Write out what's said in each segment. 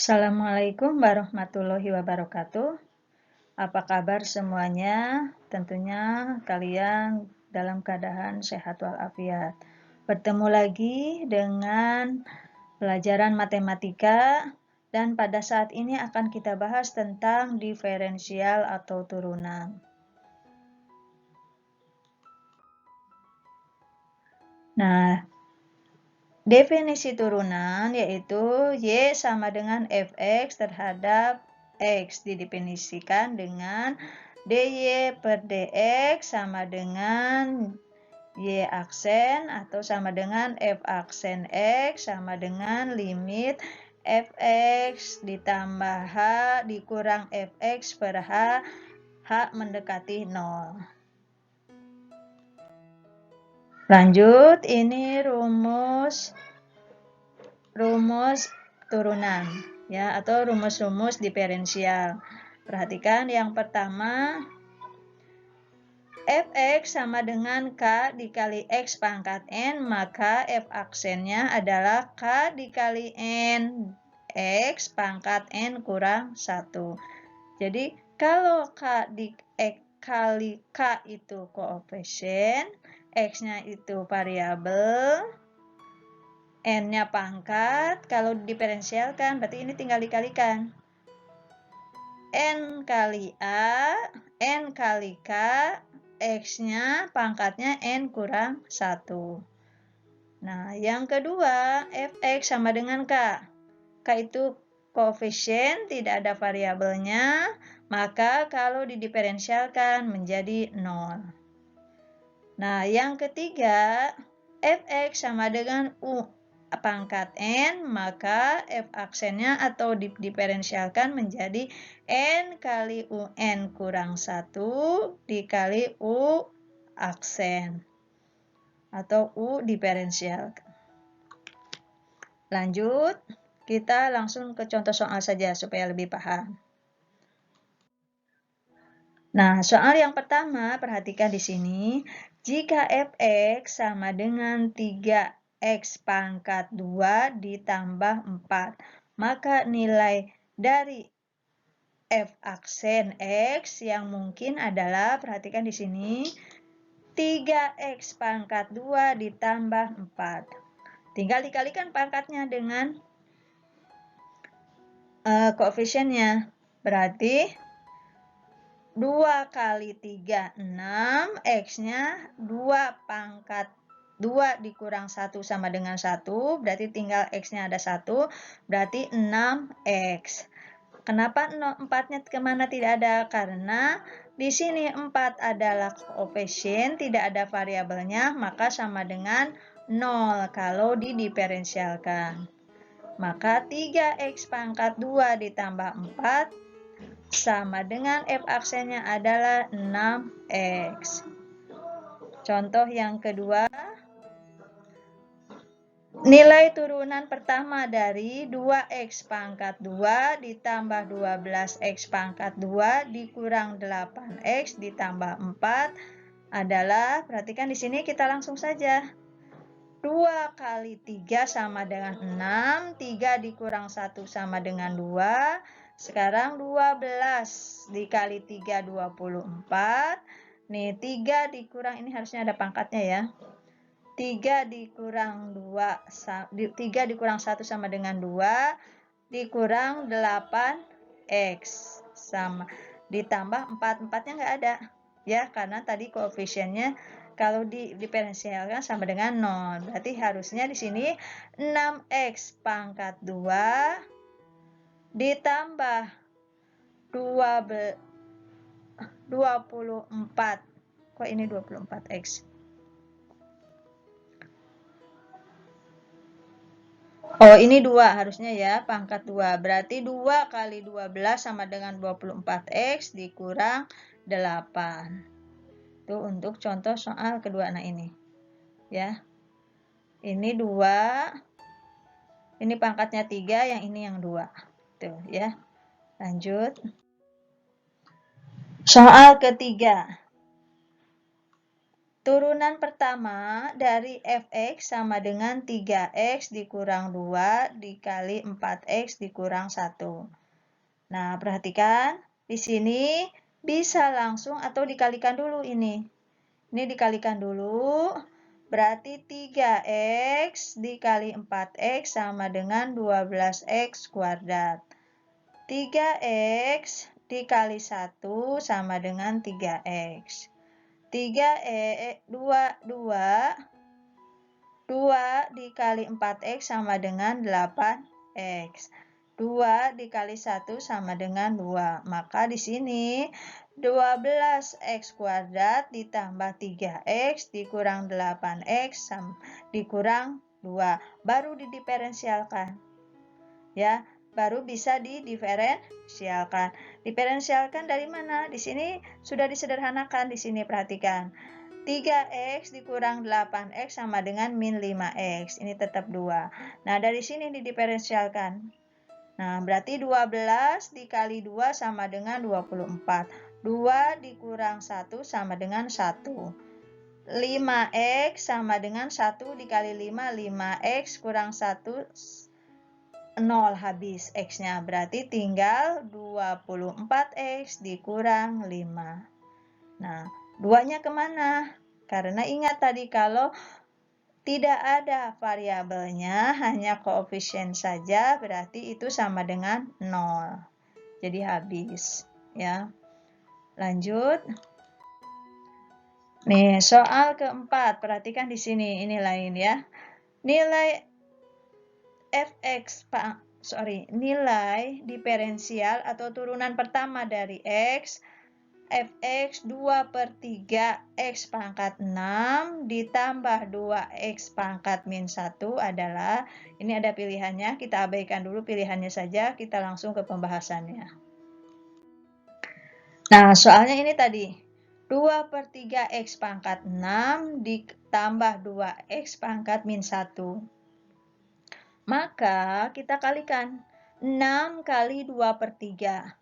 Assalamualaikum warahmatullahi wabarakatuh. Apa kabar semuanya? Tentunya kalian dalam keadaan sehat walafiat. Bertemu lagi dengan pelajaran matematika dan pada saat ini akan kita bahas tentang diferensial atau turunan. Nah, definisi turunan yaitu Y sama dengan Fx terhadap X didefinisikan dengan dy per dx sama dengan y aksen atau sama dengan f aksen x sama dengan limit fx ditambah h dikurang fx per h mendekati 0. Lanjut, ini rumus turunan ya, atau rumus-rumus diferensial. Perhatikan yang pertama, fx sama dengan k dikali x pangkat n, maka f aksennya adalah k dikali n x pangkat n kurang 1. Jadi kalau kali k itu koefisien, x-nya itu variabel, n-nya pangkat, kalau diferensialkan berarti ini tinggal dikalikan. N kali A, N kali K, X-nya pangkatnya N kurang 1. Nah, yang kedua, Fx sama dengan K. K itu koefisien, tidak ada variabelnya, maka kalau didiferensialkan menjadi 0. Nah, yang ketiga, Fx sama dengan U pangkat N, maka F aksennya atau didiferensialkan menjadi N kali UN kurang 1 dikali U aksen atau U diferensialkan. Lanjut, kita langsung ke contoh soal saja supaya lebih paham. Nah, soal yang pertama, perhatikan di sini. Jika Fx sama dengan 3x pangkat 2 ditambah 4, maka nilai dari f aksen x yang mungkin adalah, perhatikan di sini, 3x pangkat 2 ditambah 4. Tinggal dikalikan pangkatnya dengan koefisiennya. Berarti 2 kali 3, 6, X-nya 2 pangkat 2 dikurang 1 sama dengan 1, berarti tinggal X-nya ada 1, berarti 6X. Kenapa 4-nya kemana tidak ada? Karena di sini 4 adalah koefisien, tidak ada variabelnya, maka sama dengan 0 kalau didiferensialkan. Maka 3X pangkat 2 ditambah 4 sama dengan F aksennya adalah 6X. Contoh yang kedua, nilai turunan pertama dari 2X pangkat 2 ditambah 12X pangkat 2 dikurang 8X ditambah 4 adalah, perhatikan di sini kita langsung saja. 2 kali 3 sama dengan 6, 3 dikurang 1 sama dengan 2, sekarang 12 dikali 3, 24. Nih, 3 dikurang, ini harusnya ada pangkatnya ya. 3 dikurang 2, 3 dikurang 1 sama dengan 2, dikurang 8X sama, ditambah 4, 4-nya nggak ada. Ya, karena tadi koefisiennya kalau didiferensialkan sama dengan 0. Berarti harusnya di sini 6X pangkat 2 ditambah 24. Kok ini 24X? Oh, ini 2 harusnya ya, pangkat 2. Berarti 2 kali 12 sama dengan 24X dikurang 8. Itu untuk contoh soal kedua anak ini. Ya. Ini 2. Ini pangkatnya 3, yang ini yang 2. Tuh ya. Lanjut. Soal ketiga. Turunan pertama dari fx sama dengan 3x dikurang 2 dikali 4x dikurang 1. Nah, perhatikan. Di sini bisa langsung atau dikalikan dulu ini. Ini dikalikan dulu. Berarti 3x dikali 4x sama dengan 12x kuadrat. 3x dikali 1 sama dengan 3x. 2 dikali 4x sama dengan 8x. 2 dikali 1 sama dengan 2. Maka di sini 12x kuadrat ditambah 3x dikurang 8x dikurang 2. Baru didiferensialkan. Ya, baru bisa didiferensialkan. Diferensialkan dari mana? Di sini sudah disederhanakan. Di sini perhatikan. 3x dikurang 8x sama dengan min 5x. Ini tetap 2. Nah, dari sini didiferensialkan. Nah, berarti 12 dikali 2 sama dengan 24. 2 dikurang 1 sama dengan 1. 5x sama dengan 1 dikali 5. 5x kurang 1, 0 habis x-nya. Berarti tinggal 24x dikurang 5. Nah, 2-nya kemana? Karena ingat tadi kalau tidak ada variabelnya, hanya koefisien saja, berarti itu sama dengan 0. Jadi habis. Ya. Lanjut. Nih, soal keempat. Perhatikan di sini. Ini lain ya. Nilai nilai diferensial atau turunan pertama dari x, fx 2/3 x pangkat 6 ditambah 2x pangkat min 1 adalah, ini ada pilihannya, kita abaikan dulu pilihannya saja, kita langsung ke pembahasannya. Nah, soalnya ini tadi, 2/3 x pangkat 6 ditambah 2x pangkat min 1. Maka kita kalikan 6 kali 2/3.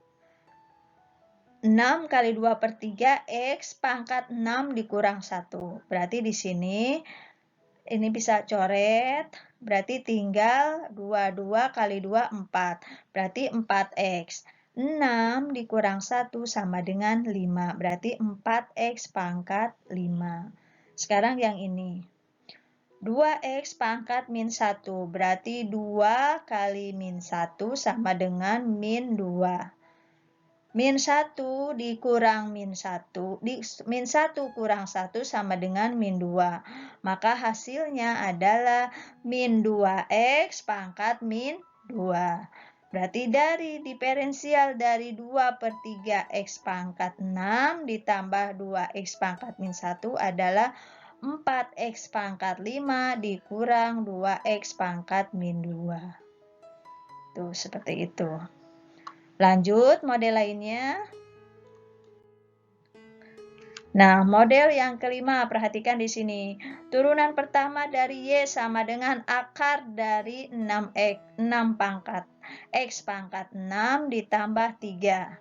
6 kali 2/3 x pangkat 6 dikurang 1. Berarti di sini ini bisa coret. Berarti tinggal 22 kali 2 4. Berarti 4x. 6 dikurang 1 sama dengan 5. Berarti 4x pangkat 5. Sekarang yang ini. 2x pangkat min 1. Berarti 2 kali min 1 sama dengan min 2. Min 1 dikurang min 1, min 1 kurang 1 sama dengan min 2. Maka hasilnya adalah min 2x pangkat min 2. Berarti dari diferensial dari 2/3 x pangkat 6 ditambah 2x pangkat min 1 adalah 4x pangkat 5 dikurang 2x pangkat min 2. Tuh, seperti itu. Lanjut, model lainnya. Nah, model yang kelima, perhatikan di sini. Turunan pertama dari Y sama dengan akar dari 6 pangkat. X pangkat 6 ditambah 3.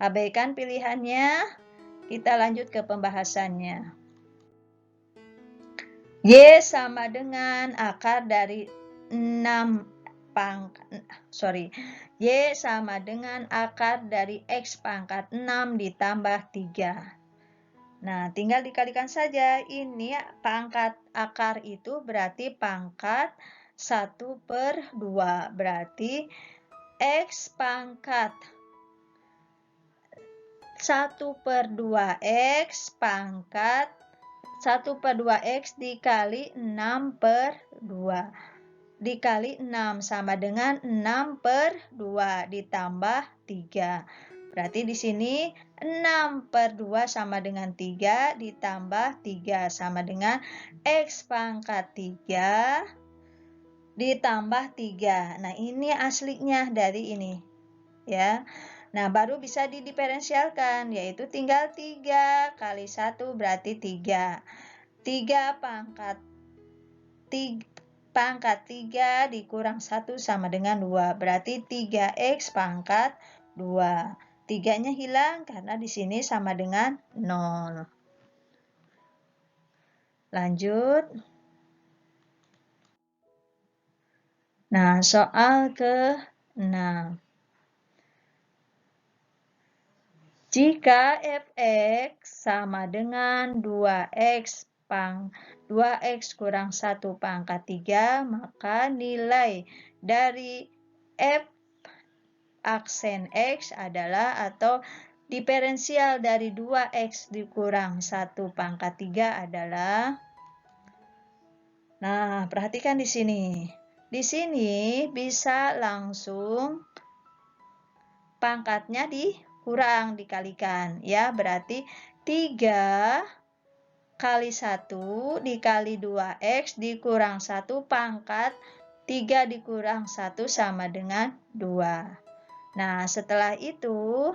Abaikan pilihannya, kita lanjut ke pembahasannya. Y sama dengan akar dari 6 Y sama dengan akar dari X pangkat 6 ditambah 3. Nah, tinggal dikalikan saja. Ini pangkat akar itu berarti pangkat 1/2. Berarti X pangkat 1/2 X pangkat 1/2X dikali 6/2. Dikali 6 sama dengan 6/2 ditambah 3. Berarti di sini 6/2 sama dengan 3 ditambah 3 sama dengan X pangkat 3 ditambah 3. Nah, ini aslinya dari ini. Ya. Nah, baru bisa didiferensialkan, yaitu tinggal 3 kali 1 berarti 3. 3 pangkat 3 dikurang 1 sama dengan 2. Berarti 3x pangkat 2. 3-nya hilang karena di sini sama dengan 0. Lanjut. Nah, soal ke-6. Jika f(x) sama dengan 2x kurang 1 pangkat 3, maka nilai dari f aksen x adalah, atau diferensial dari 2x dikurang 1 pangkat 3 adalah. Nah, perhatikan di sini. Di sini bisa langsung pangkatnya dikurang, dikalikan. Ya, berarti 3 kali 1 dikali 2x dikurang 1 pangkat 3 dikurang 1 sama dengan 2. Nah, setelah itu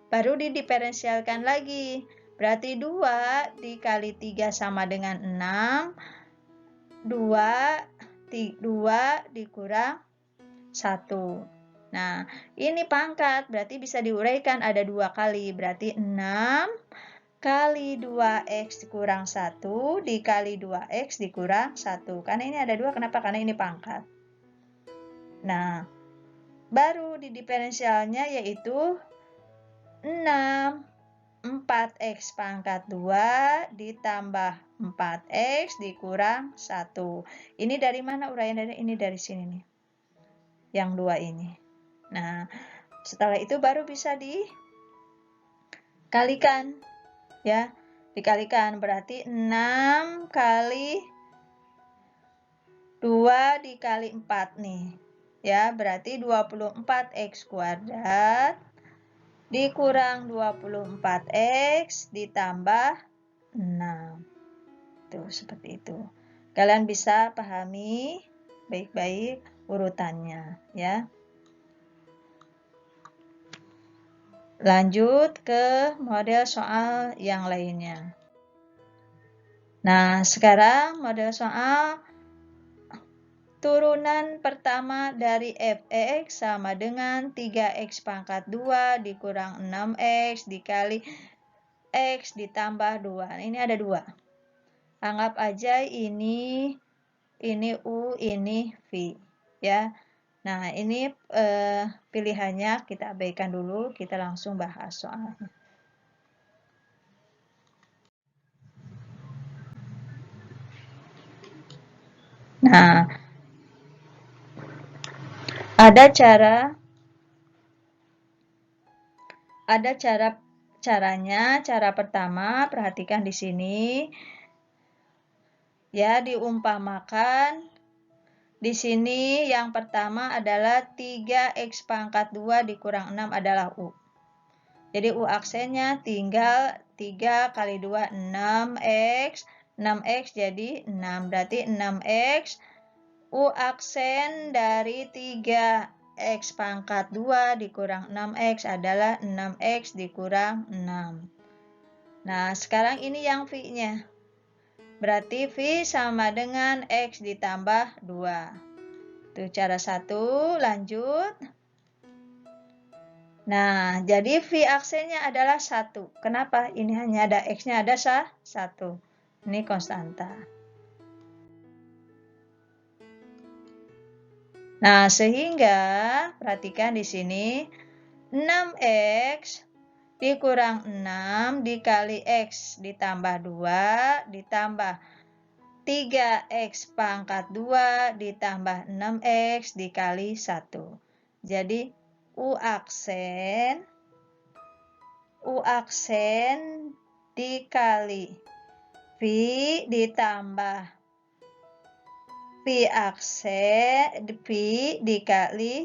baru didiferensialkan lagi. Berarti 2 dikali 3 sama dengan 6. 2 dikurang 1. Nah, ini pangkat, berarti bisa diuraikan ada 2 kali. Berarti 6 kali 2x dikurang 1 dikali 2x dikurang 1. Karena ini ada 2, kenapa? Karena ini pangkat. Nah, baru di diferensialnya yaitu 6. 4x pangkat 2 ditambah 4x dikurang 1. Ini dari mana uraian? Ini dari sini nih. Yang 2 ini. Nah, setelah itu baru bisa dikalikan. Ya, dikalikan berarti 6 kali 2 dikali 4 nih. Ya, berarti 24x kuadrat dikurang 24x ditambah 6. Tuh, seperti itu. Kalian bisa pahami baik-baik urutannya, ya. Lanjut ke model soal yang lainnya. Nah, sekarang model soal turunan pertama dari f(x) sama dengan 3x pangkat 2 dikurang 6x dikali x ditambah 2. Ini ada 2. Anggap aja ini U, ini V. Ya. Nah, ini pilihannya kita abaikan dulu, kita langsung bahas soalnya. Nah, ada caranya. Cara pertama, perhatikan di sini. Ya, diumpamakan. Di sini yang pertama adalah 3x pangkat 2 dikurang 6 adalah U. Jadi U aksennya tinggal 3 kali 2, 6x. 6x jadi 6. Berarti 6x. U aksen dari 3x pangkat 2 dikurang 6x adalah 6x dikurang 6. Nah, sekarang ini yang V-nya. Berarti V sama dengan X ditambah 2. Itu cara satu, lanjut. Nah, jadi V aksennya adalah 1. Kenapa? Ini hanya ada X-nya ada 1. Ini konstanta. Nah, sehingga perhatikan di sini 6x dikurang 6 dikali x ditambah 2 ditambah 3x pangkat 2 ditambah 6x dikali 1. Jadi U aksen dikali V ditambah V dikali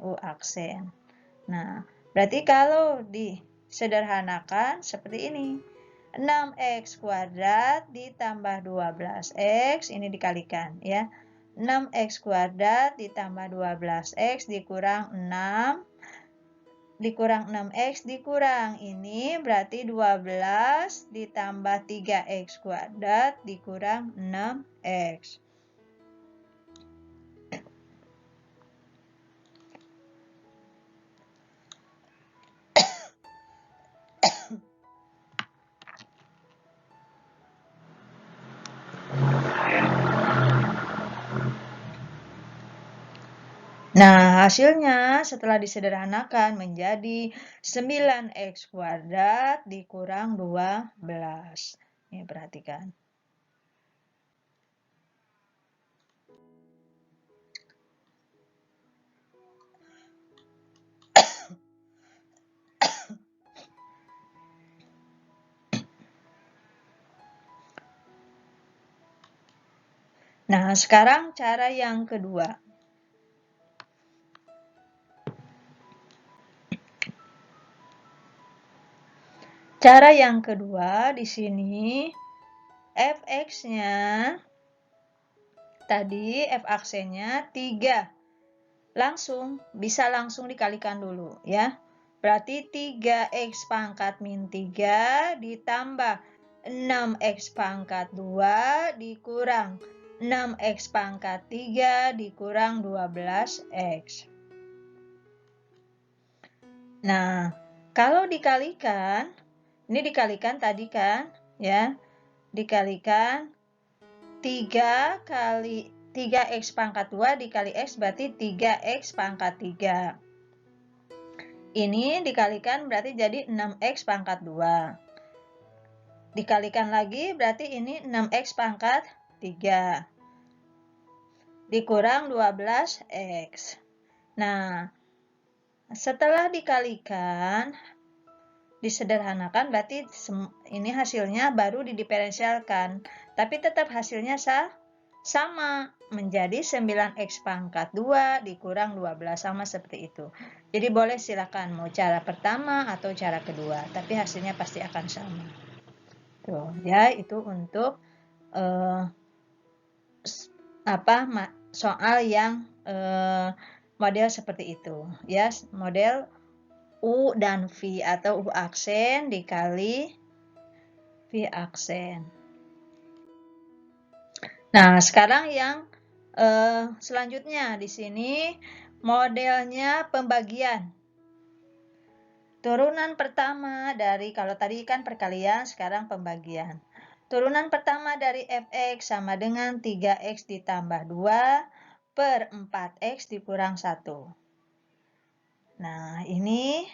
U aksen. Nah, berarti kalau disederhanakan seperti ini. 6x kuadrat ditambah 12x, ini dikalikan ya. 6x kuadrat ditambah 12x dikurang 6, dikurang 6x dikurang ini berarti 12 ditambah 3x kuadrat dikurang 6x. Nah, hasilnya setelah disederhanakan menjadi 9x kuadrat dikurang 12. Ini perhatikan. Nah, sekarang cara yang kedua. Cara yang kedua di sini fx-nya tadi f aksennya 3. Bisa langsung dikalikan dulu ya. Berarti 3x pangkat min 3 ditambah 6x pangkat 2 dikurang 6x pangkat 3 dikurang 12x. Nah, kalau dikalikan, ini dikalikan tadi kan, ya. Dikalikan 3 kali 3x pangkat 2 dikali x berarti 3x pangkat 3. Ini dikalikan berarti jadi 6x pangkat 2. Dikalikan lagi berarti ini 6x pangkat 3. Dikurang 12x. Nah, setelah dikalikan, disederhanakan berarti ini hasilnya baru didiferensialkan. Tapi tetap hasilnya sama. Menjadi 9x pangkat 2 dikurang 12. Sama seperti itu. Jadi boleh silakan mau cara pertama atau cara kedua. Tapi hasilnya pasti akan sama. Tuh, ya itu untuk soal yang model seperti itu. Ya, model U dan V atau U aksen dikali V aksen. Nah, sekarang yang selanjutnya di sini modelnya pembagian. Turunan pertama dari, kalau tadi kan perkalian, sekarang pembagian. Turunan pertama dari fx sama dengan 3x ditambah 2 per 4x dikurang 1. Nah, ini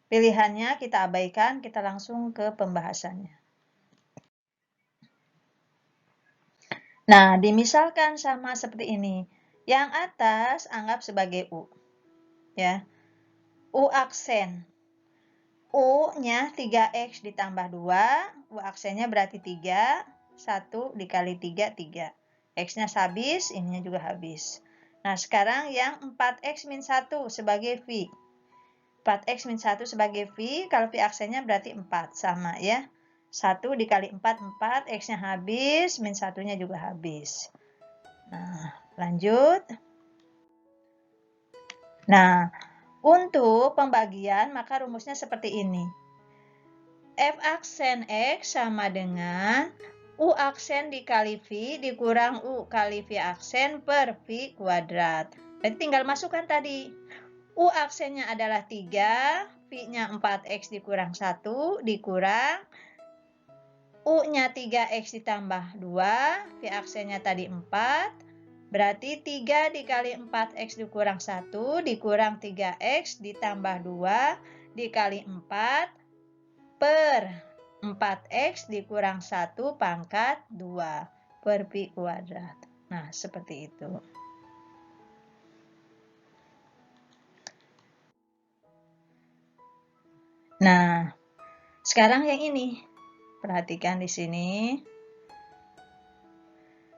pilihannya kita abaikan, kita langsung ke pembahasannya. Nah, dimisalkan sama seperti ini. Yang atas anggap sebagai U. Ya. U aksen. U-nya 3x ditambah 2. U aksennya berarti 3. 1 dikali 3, 3. X-nya habis, ininya juga habis. Nah, sekarang yang 4x min 1 sebagai V. 4x min 1 sebagai V, kalau V aksennya berarti 4. Sama ya. 1 dikali 4, 4. X-nya habis, min 1-nya juga habis. Nah, lanjut. Nah, untuk pembagian maka rumusnya seperti ini. F aksen X sama dengan U aksen dikali V dikurang U kali V aksen per V kuadrat. Berarti tinggal masukkan tadi. U aksennya adalah 3, V-nya 4X dikurang 1 dikurang U-nya 3X ditambah 2, V aksennya tadi 4, berarti 3 dikali 4X dikurang 1 dikurang 3X ditambah 2 dikali 4 per 4x dikurang 1 pangkat 2 per pi kuadrat. Nah, seperti itu. Nah, sekarang yang ini. Perhatikan di sini.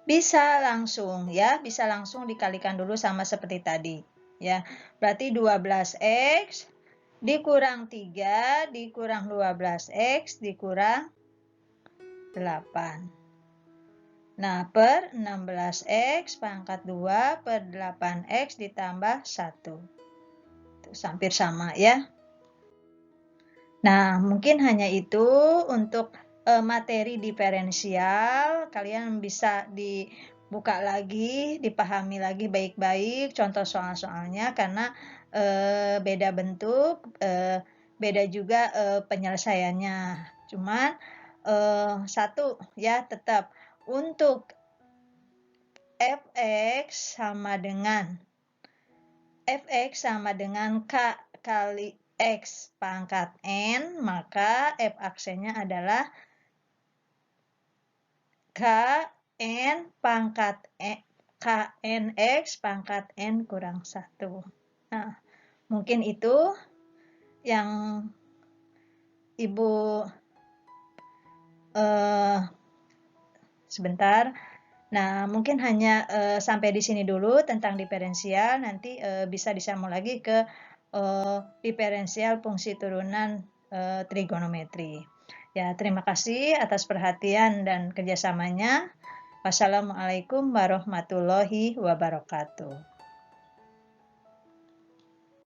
Bisa langsung ya, bisa langsung dikalikan dulu sama seperti tadi. Ya, berarti 12x dikurang 3 dikurang 12x dikurang 8. Nah, per 16x pangkat 2 per 8x ditambah 1. Itu hampir sama ya. Nah, mungkin hanya itu untuk materi diferensial. Kalian bisa dibuka lagi, dipahami lagi baik-baik contoh soal-soalnya karena beda bentuk, beda juga penyelesaiannya. Cuman satu ya tetap untuk fx sama dengan K kali X pangkat N, maka f aksennya adalah KN X pangkat N kurang 1. Nah, mungkin itu yang Ibu sebentar. Nah, mungkin hanya sampai di sini dulu tentang diferensial. Nanti bisa disambung lagi ke diferensial fungsi turunan trigonometri. Ya, terima kasih atas perhatian dan kerjasamanya. Wassalamualaikum warahmatullahi wabarakatuh.